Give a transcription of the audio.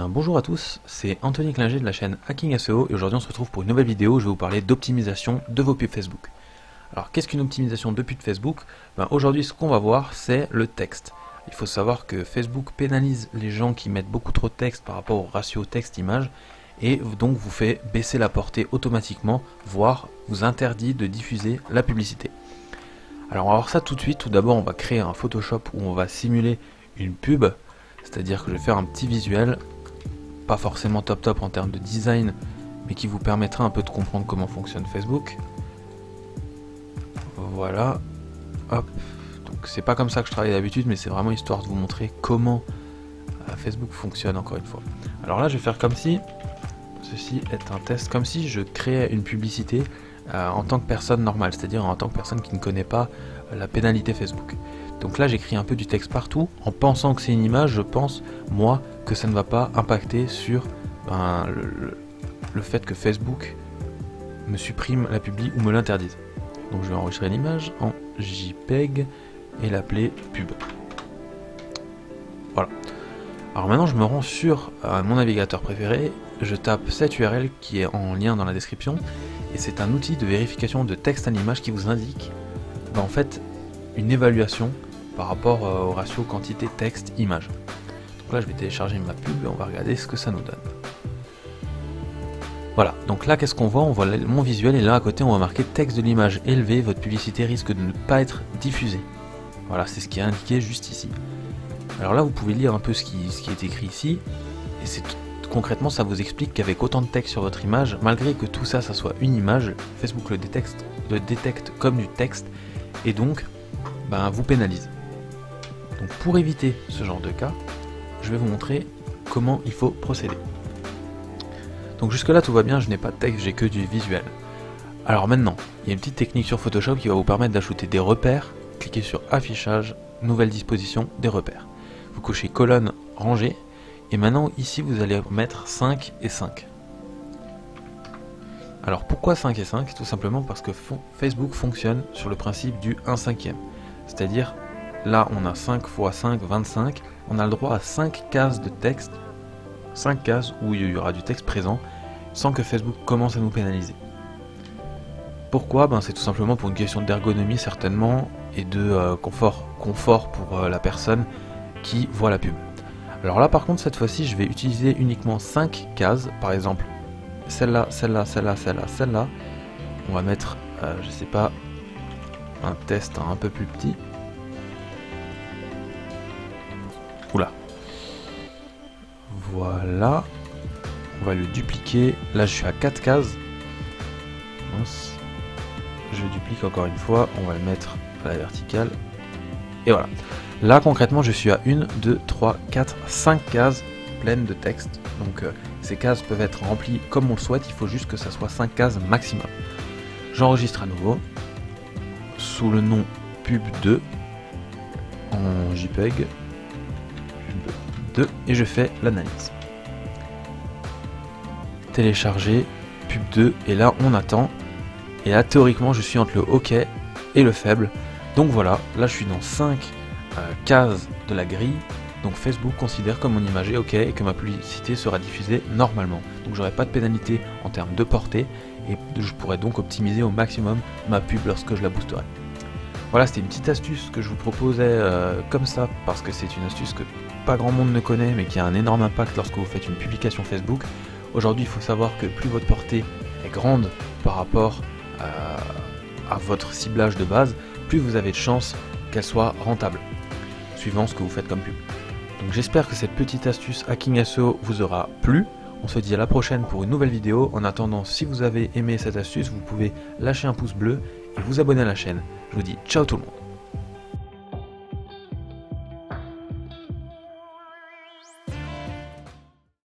Bonjour à tous, c'est Anthony Klinger de la chaîne Hacking SEO et aujourd'hui on se retrouve pour une nouvelle vidéo où je vais vous parler d'optimisation de vos pubs Facebook. Alors qu'est-ce qu'une optimisation de pub Facebook? Aujourd'hui ce qu'on va voir c'est le texte. Il faut savoir que Facebook pénalise les gens qui mettent beaucoup trop de texte par rapport au ratio texte-image et donc vous fait baisser la portée automatiquement, voire vous interdit de diffuser la publicité. Alors on va voir ça tout de suite. Tout d'abord on va créer un Photoshop où on va simuler une pub, c'est-à-dire que je vais faire un petit visuel pas forcément top en termes de design, mais qui vous permettra un peu de comprendre comment fonctionne Facebook. Voilà, hop, donc c'est pas comme ça que je travaille d'habitude, mais c'est vraiment histoire de vous montrer comment Facebook fonctionne encore une fois. Alors là je vais faire comme si, ceci est un test, comme si je créais une publicité en tant que personne normale, c'est-à-dire en tant que personne qui ne connaît pas la pénalité Facebook. Donc là j'écris un peu du texte partout, en pensant que c'est une image, je pense, moi, que ça ne va pas impacter sur le fait que Facebook me supprime la publi ou me l'interdise. Donc je vais enregistrer l'image en JPEG et l'appeler pub. Voilà. Alors maintenant je me rends sur mon navigateur préféré, je tape cette URL qui est en lien dans la description, et c'est un outil de vérification de texte à l'image qui vous indique en fait une évaluation par rapport au ratio quantité texte image. Donc là je vais télécharger ma pub et on va regarder ce que ça nous donne. Voilà, donc là qu'est-ce qu'on voit? On voit mon visuel et là à côté on va marquer texte de l'image élevé, votre publicité risque de ne pas être diffusée. Voilà, c'est ce qui est indiqué juste ici. Alors là vous pouvez lire un peu ce qui est écrit ici, et c'est concrètement ça vous explique qu'avec autant de texte sur votre image, malgré que tout ça soit une image, Facebook le détecte comme du texte et donc vous pénalise. Donc pour éviter ce genre de cas, je vais vous montrer comment il faut procéder. Donc jusque là tout va bien, je n'ai pas de texte, j'ai que du visuel. Alors maintenant, il y a une petite technique sur Photoshop qui va vous permettre d'ajouter des repères. Cliquez sur affichage, nouvelle disposition, des repères. Vous cochez colonne rangée et maintenant ici vous allez mettre 5 et 5. Alors pourquoi 5 et 5? Tout simplement parce que Facebook fonctionne sur le principe du 1/5. C'est-à-dire là on a 5 x 5, 25, on a le droit à 5 cases de texte, 5 cases où il y aura du texte présent sans que Facebook commence à nous pénaliser. Pourquoi? C'est tout simplement pour une question d'ergonomie certainement et de confort pour la personne qui voit la pub. Alors là par contre cette fois-ci je vais utiliser uniquement 5 cases, par exemple celle-là, celle-là, celle-là, celle-là, celle-là. On va mettre, je sais pas, un test un peu plus petit. Oula. Voilà. On va le dupliquer. Là je suis à 4 cases. Mince. Je duplique encore une fois. On va le mettre à la verticale. Et voilà. Là concrètement je suis à 1, 2, 3, 4, 5 cases pleines de texte. Donc ces cases peuvent être remplies comme on le souhaite. Il faut juste que ça soit 5 cases maximum. J'enregistre à nouveau. Sous le nom pub2 en JPEG. Pub2 et je fais l'analyse. Télécharger pub2 et là on attend. Et là théoriquement je suis entre le OK et le faible. Donc voilà, là je suis dans 5 cases de la grille. Donc Facebook considère comme mon image est OK et que ma publicité sera diffusée normalement. Donc j'aurai pas de pénalité en termes de portée et je pourrai donc optimiser au maximum ma pub lorsque je la boosterai. Voilà, c'était une petite astuce que je vous proposais comme ça parce que c'est une astuce que pas grand monde ne connaît mais qui a un énorme impact lorsque vous faites une publication Facebook. Aujourd'hui il faut savoir que plus votre portée est grande par rapport à votre ciblage de base, plus vous avez de chances qu'elle soit rentable, suivant ce que vous faites comme pub. Donc j'espère que cette petite astuce Hacking SEO vous aura plu. On se dit à la prochaine pour une nouvelle vidéo. En attendant, si vous avez aimé cette astuce, vous pouvez lâcher un pouce bleu et vous abonner à la chaîne. Je vous dis ciao tout le monde.